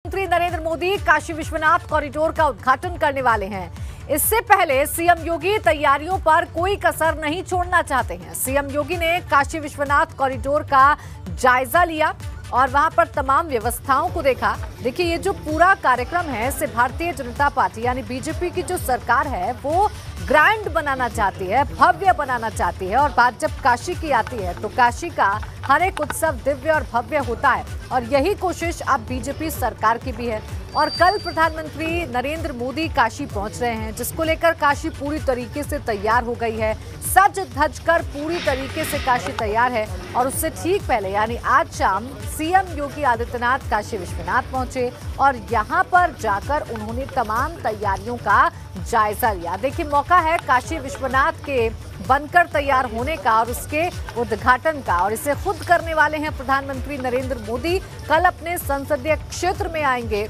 प्रधानमंत्री नरेंद्र मोदी काशी विश्वनाथ कॉरिडोर का उद्घाटन करने वाले हैं। इससे पहले सीएम योगी तैयारियों पर कोई कसर नहीं छोड़ना चाहते हैं। सीएम योगी ने काशी विश्वनाथ कॉरिडोर का जायजा लिया और वहां पर तमाम व्यवस्थाओं को देखा। देखिए, ये जो पूरा कार्यक्रम है इसे भारतीय जनता पार्टी यानी बीजेपी की जो सरकार है वो ग्रैंड बनाना चाहती है, भव्य बनाना चाहती है। और बात जब काशी की आती है तो काशी का हर एक उत्सव दिव्य और भव्य होता है और यही कोशिश अब बीजेपी सरकार की भी है। और कल प्रधानमंत्री नरेंद्र मोदी काशी पहुंच रहे हैं, जिसको लेकर काशी पूरी तरीके से तैयार हो गई है। सज धज कर पूरी तरीके से काशी तैयार है और उससे ठीक पहले यानी आज शाम सीएम योगी आदित्यनाथ काशी विश्वनाथ पहुंचे और यहां पर जाकर उन्होंने तमाम तैयारियों का जायजा लिया। देखिए, मौका है काशी विश्वनाथ के बनकर तैयार होने का और उसके उद्घाटन का, और इसे खुद करने वाले हैं प्रधानमंत्री नरेंद्र मोदी। कल अपने संसदीय क्षेत्र में आएंगे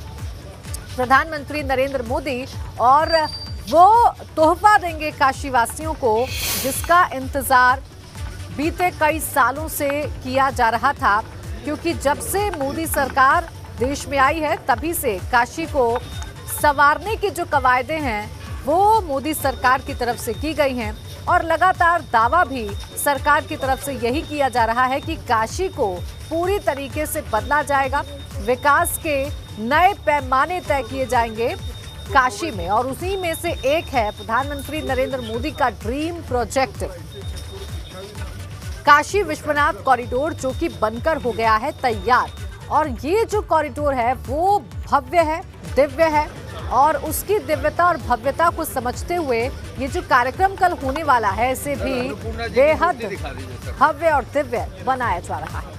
प्रधानमंत्री नरेंद्र मोदी और वो तोहफा देंगे काशी वासियों को, जिसका इंतजार बीते कई सालों से किया जा रहा था। क्योंकि जब से मोदी सरकार देश में आई है तभी से काशी को संवारने की जो कवायदें हैं वो मोदी सरकार की तरफ से की गई हैं और लगातार दावा भी सरकार की तरफ से यही किया जा रहा है कि काशी को पूरी तरीके से बदला जाएगा। विकास के नए पैमाने तय किए जाएंगे काशी में और उसी में से एक है प्रधानमंत्री नरेंद्र मोदी का dream project Kashi Vishwanath corridor, जो कि बनकर हो गया है तैयार। और ये जो कॉरिडोर है वो भव्य है, दिव्य है और उसकी दिव्यता और भव्यता को समझते हुए ये जो कार्यक्रम कल होने वाला है इसे भी बेहद भव्य और दिव्य बनाया जा रहा है।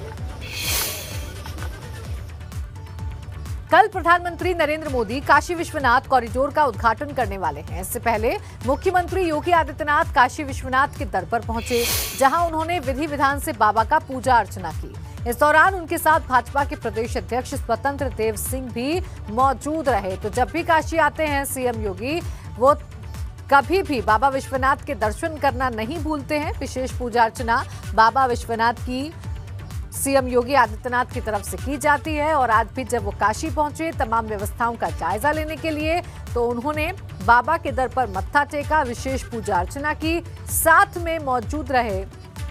कल प्रधानमंत्री नरेंद्र मोदी काशी विश्वनाथ कॉरिडोर का उद्घाटन करने वाले हैं। इससे पहले मुख्यमंत्री योगी आदित्यनाथ काशी विश्वनाथ के दर पर पहुंचे, जहां उन्होंने विधि विधान से बाबा का पूजा अर्चना की। इस दौरान उनके साथ भाजपा के प्रदेश अध्यक्ष स्वतंत्र देव सिंह भी मौजूद रहे। तो जब भी काशी आते हैं सीएम योगी, वो कभी भी बाबा विश्वनाथ के दर्शन करना नहीं भूलते हैं। विशेष पूजा अर्चना बाबा विश्वनाथ की सीएम योगी आदित्यनाथ की तरफ से की जाती है। और आज भी जब वो काशी पहुंचे तमाम व्यवस्थाओं का जायजा लेने के लिए, तो उन्होंने बाबा के दर पर मत्था टेका, विशेष पूजा अर्चना की। साथ में मौजूद रहे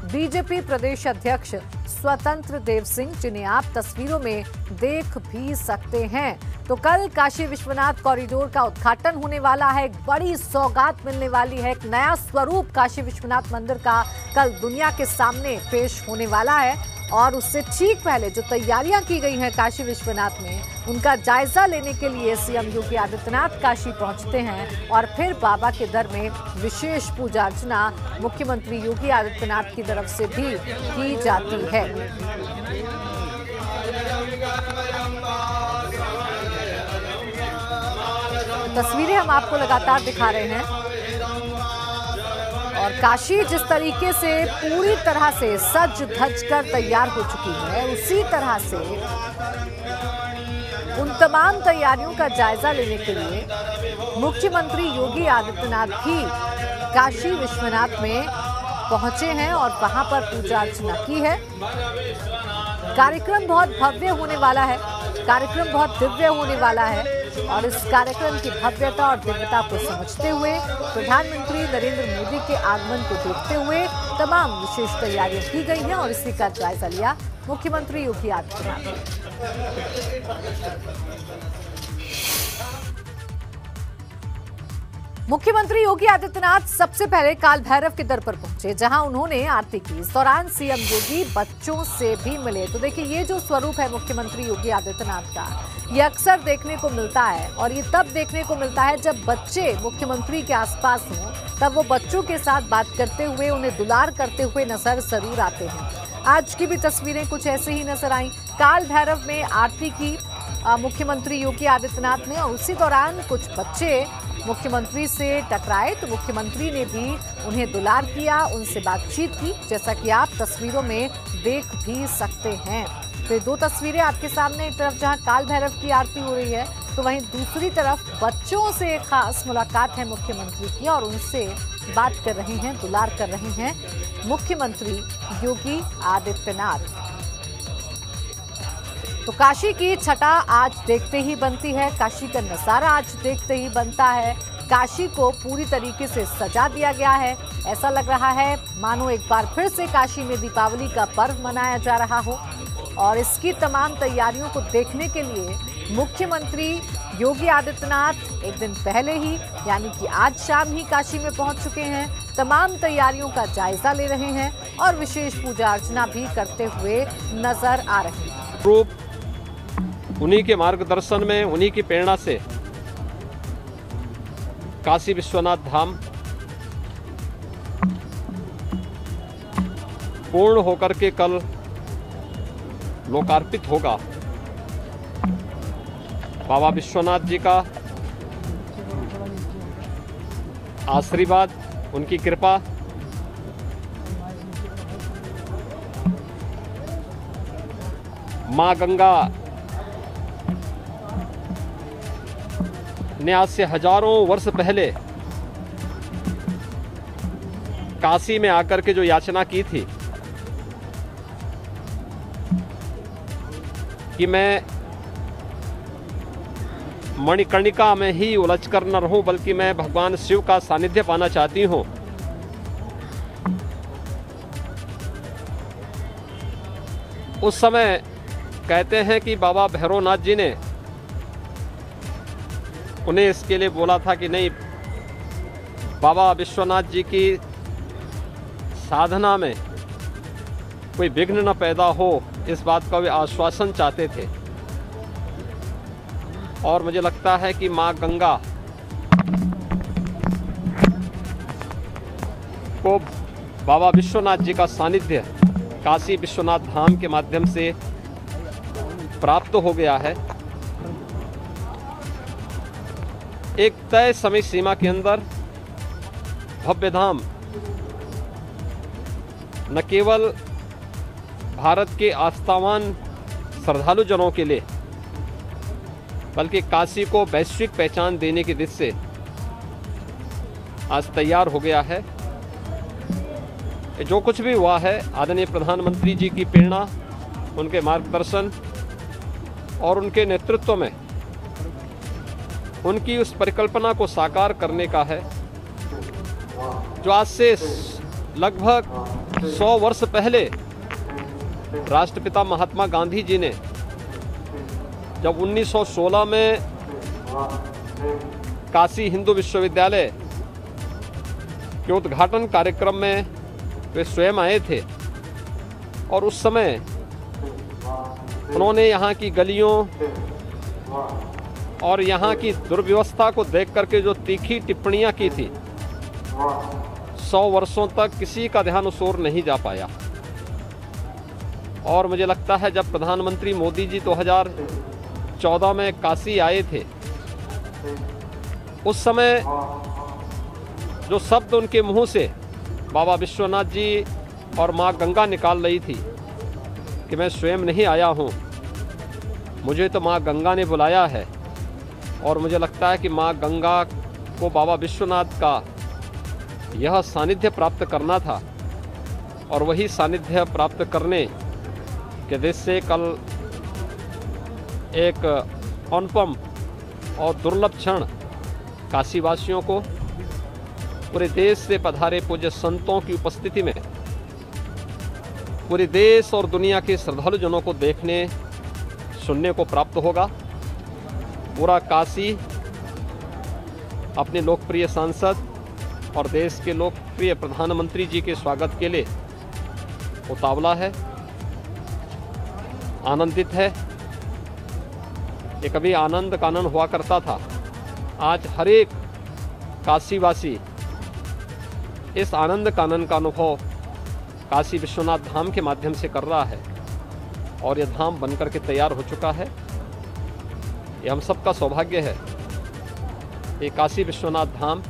बीजेपी प्रदेश अध्यक्ष स्वतंत्र देव सिंह, जिन्हें आप तस्वीरों में देख भी सकते हैं। तो कल काशी विश्वनाथ कॉरिडोर का उद्घाटन होने वाला है, एक बड़ी सौगात मिलने वाली है, एक नया स्वरूप काशी विश्वनाथ मंदिर का कल दुनिया के सामने पेश होने वाला है। और उससे ठीक पहले जो तैयारियां की गई हैं काशी विश्वनाथ में, उनका जायजा लेने के लिए सीएम योगी आदित्यनाथ काशी पहुंचते हैं और फिर बाबा के दर में विशेष पूजा अर्चना मुख्यमंत्री योगी आदित्यनाथ की तरफ से भी की जाती है। तस्वीरें हम आपको लगातार दिखा रहे हैं और काशी जिस तरीके से पूरी तरह से सज धज कर तैयार हो चुकी है, उसी तरह से उन तमाम तैयारियों का जायजा लेने के लिए मुख्यमंत्री योगी आदित्यनाथ भी काशी विश्वनाथ में पहुंचे हैं और वहां पर पूजा अर्चना की है। कार्यक्रम बहुत भव्य होने वाला है, कार्यक्रम बहुत दिव्य होने वाला है और इस कार्यक्रम की भव्यता और दिव्यता को समझते हुए, प्रधानमंत्री नरेंद्र मोदी के आगमन को देखते हुए तमाम विशेष तैयारियां की गई हैं और इसी का जायजा लिया मुख्यमंत्री योगी आदित्यनाथ ने। मुख्यमंत्री योगी आदित्यनाथ सबसे पहले काल भैरव के दर पर पहुंचे, जहां उन्होंने आरती की। इस दौरान सीएम योगी बच्चों से भी मिले। तो देखिए, ये जो स्वरूप है मुख्यमंत्री योगी आदित्यनाथ का, ये अक्सर देखने को मिलता है और ये तब देखने को मिलता है जब बच्चे मुख्यमंत्री के आसपास हों, तब वो बच्चों के साथ बात करते हुए, उन्हें दुलार करते हुए नजर जरूर आते हैं। आज की भी तस्वीरें कुछ ऐसे ही नजर आई। काल भैरव में आरती की मुख्यमंत्री योगी आदित्यनाथ ने और उसी दौरान कुछ बच्चे मुख्यमंत्री से टकराए, तो मुख्यमंत्री ने भी उन्हें दुलार किया, उनसे बातचीत की, जैसा कि आप तस्वीरों में देख भी सकते हैं। तो ये दो तस्वीरें आपके सामने, एक तरफ जहां काल भैरव की आरती हो रही है तो वहीं दूसरी तरफ बच्चों से खास मुलाकात है मुख्यमंत्री की और उनसे बात कर रहे हैं, दुलार कर रहे हैं मुख्यमंत्री योगी आदित्यनाथ। तो काशी की छटा आज देखते ही बनती है, काशी का नजारा आज देखते ही बनता है। काशी को पूरी तरीके से सजा दिया गया है। ऐसा लग रहा है मानो एक बार फिर से काशी में दीपावली का पर्व मनाया जा रहा हो। और इसकी तमाम तैयारियों को देखने के लिए मुख्यमंत्री योगी आदित्यनाथ एक दिन पहले ही यानी कि आज शाम ही काशी में पहुंच चुके हैं। तमाम तैयारियों का जायजा ले रहे हैं और विशेष पूजा अर्चना भी करते हुए नजर आ रहे हैं। रूप उन्हीं के मार्गदर्शन में, उन्हीं की प्रेरणा से काशी विश्वनाथ धाम पूर्ण होकर के कल लोकार्पित होगा। बाबा विश्वनाथ जी का आशीर्वाद, उनकी कृपा, मां गंगा ने आज से हजारों वर्ष पहले काशी में आकर के जो याचना की थी कि मैं मणिकर्णिका में ही उलझ कर न रहूं, बल्कि मैं भगवान शिव का सानिध्य पाना चाहती हूं। उस समय कहते हैं कि बाबा भैरवनाथ जी ने उन्हें इसके लिए बोला था कि नहीं, बाबा विश्वनाथ जी की साधना में कोई विघ्न न पैदा हो, इस बात का वे आश्वासन चाहते थे। और मुझे लगता है कि मां गंगा को बाबा विश्वनाथ जी का सानिध्य काशी विश्वनाथ धाम के माध्यम से प्राप्त हो गया है। एक तय समय सीमा के अंदर भव्य धाम न केवल भारत के आस्थावान श्रद्धालु जनों के लिए, बल्कि काशी को वैश्विक पहचान देने की दिशा से आज तैयार हो गया है। जो कुछ भी हुआ है आदरणीय प्रधानमंत्री जी की प्रेरणा, उनके मार्गदर्शन और उनके नेतृत्व में उनकी उस परिकल्पना को साकार करने का है जो आज से लगभग 100 वर्ष पहले राष्ट्रपिता महात्मा गांधी जी ने जब 1916 में काशी हिंदू विश्वविद्यालय के उद्घाटन कार्यक्रम में वे स्वयं आए थे। और उस समय उन्होंने यहाँ की गलियों और यहाँ की दुर्व्यवस्था को देख करके जो तीखी टिप्पणियाँ की थी, 100 वर्षों तक किसी का ध्यान उस ओर नहीं जा पाया। और मुझे लगता है जब प्रधानमंत्री मोदी जी 2014 में काशी आए थे, उस समय जो शब्द उनके मुंह से बाबा विश्वनाथ जी और मां गंगा निकाल रही थी कि मैं स्वयं नहीं आया हूं, मुझे तो मां गंगा ने बुलाया है। और मुझे लगता है कि मां गंगा को बाबा विश्वनाथ का यह सानिध्य प्राप्त करना था। और वही सानिध्य प्राप्त करने के उद्देश्य से कल एक अनुपम और दुर्लभ क्षण काशीवासियों को, पूरे देश से पधारे पूज्य संतों की उपस्थिति में पूरे देश और दुनिया के श्रद्धालु जनों को देखने सुनने को प्राप्त होगा। पूरा काशी अपने लोकप्रिय सांसद और देश के लोकप्रिय प्रधानमंत्री जी के स्वागत के लिए उतावला है, आनंदित है। ये कभी आनंद कानन हुआ करता था, आज हर एक काशीवासी इस आनंद कानन का अनुभव काशी विश्वनाथ धाम के माध्यम से कर रहा है। और यह धाम बनकर के तैयार हो चुका है। ये हम सबका सौभाग्य है। ये काशी विश्वनाथ धाम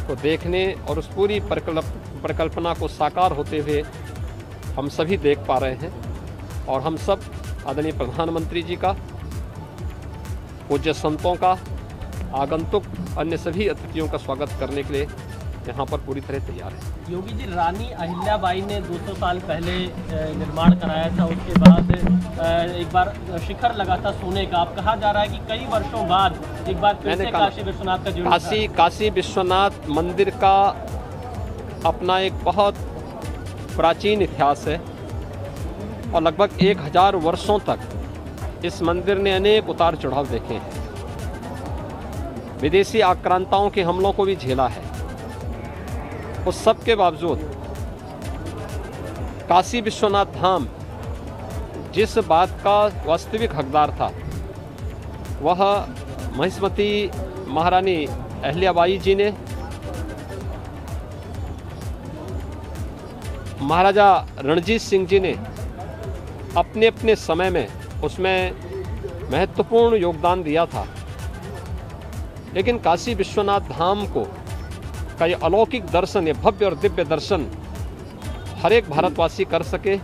को देखने और उस पूरी परिकल्पना को साकार होते हुए हम सभी देख पा रहे हैं। और हम सब आदरणीय प्रधानमंत्री जी का, पूज्य संतों का, आगंतुक अन्य सभी अतिथियों का स्वागत करने के लिए यहाँ पर पूरी तरह तैयार है। योगी जी, रानी अहिल्याबाई ने 200 साल पहले निर्माण कराया था, उसके बाद एक बार शिखर लगा था सोने का। अब कहा जा रहा है कि कई वर्षों बाद एक बार फिर से काशी विश्वनाथ का जीर्णोद्धार। काशी विश्वनाथ मंदिर का अपना एक बहुत प्राचीन इतिहास है और लगभग 1000 वर्षों तक इस मंदिर ने अनेक उतार चढ़ाव देखे हैं। विदेशी आक्रांताओं के हमलों को भी झेला है। उस सब के बावजूद काशी विश्वनाथ धाम जिस बात का वास्तविक हकदार था वह महिष्मती महारानी अहिल्याबाई जी ने, महाराजा रणजीत सिंह जी ने अपने अपने समय में उसमें महत्वपूर्ण योगदान दिया था। लेकिन काशी विश्वनाथ धाम को का ये अलौकिक दर्शन, ये भव्य और दिव्य दर्शन हर एक भारतवासी कर सके,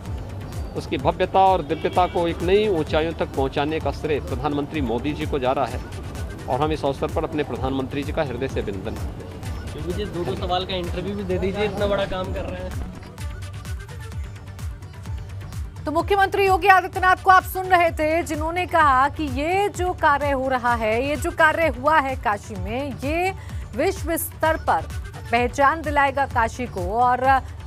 उसकी भव्यता और दिव्यता को एक नई ऊंचाइयों तक पहुंचाने का श्रेय प्रधानमंत्री मोदी जी को जा रहा है और हम इस अवसर पर अपने प्रधानमंत्री जी का हृदय से अभिनंदन करते हैं। मुझे 2 सवाल का इंटरव्यू भी दे दीजिए, इतना बड़ा काम कर रहे हैं। तो मुख्यमंत्री योगी आदित्यनाथ को आप सुन रहे थे, जिन्होंने कहा कि ये जो कार्य हो रहा है, ये जो कार्य हुआ है काशी में, ये विश्व स्तर पर पहचान दिलाएगा काशी को और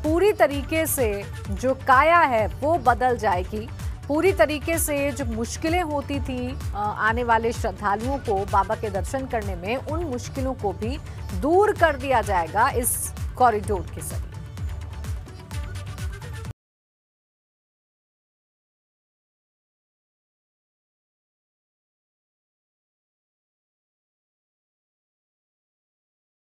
पूरी तरीके से जो काया है वो बदल जाएगी। पूरी तरीके से जो मुश्किलें होती थी आने वाले श्रद्धालुओं को बाबा के दर्शन करने में, उन मुश्किलों को भी दूर कर दिया जाएगा इस कॉरिडोर के जरिए।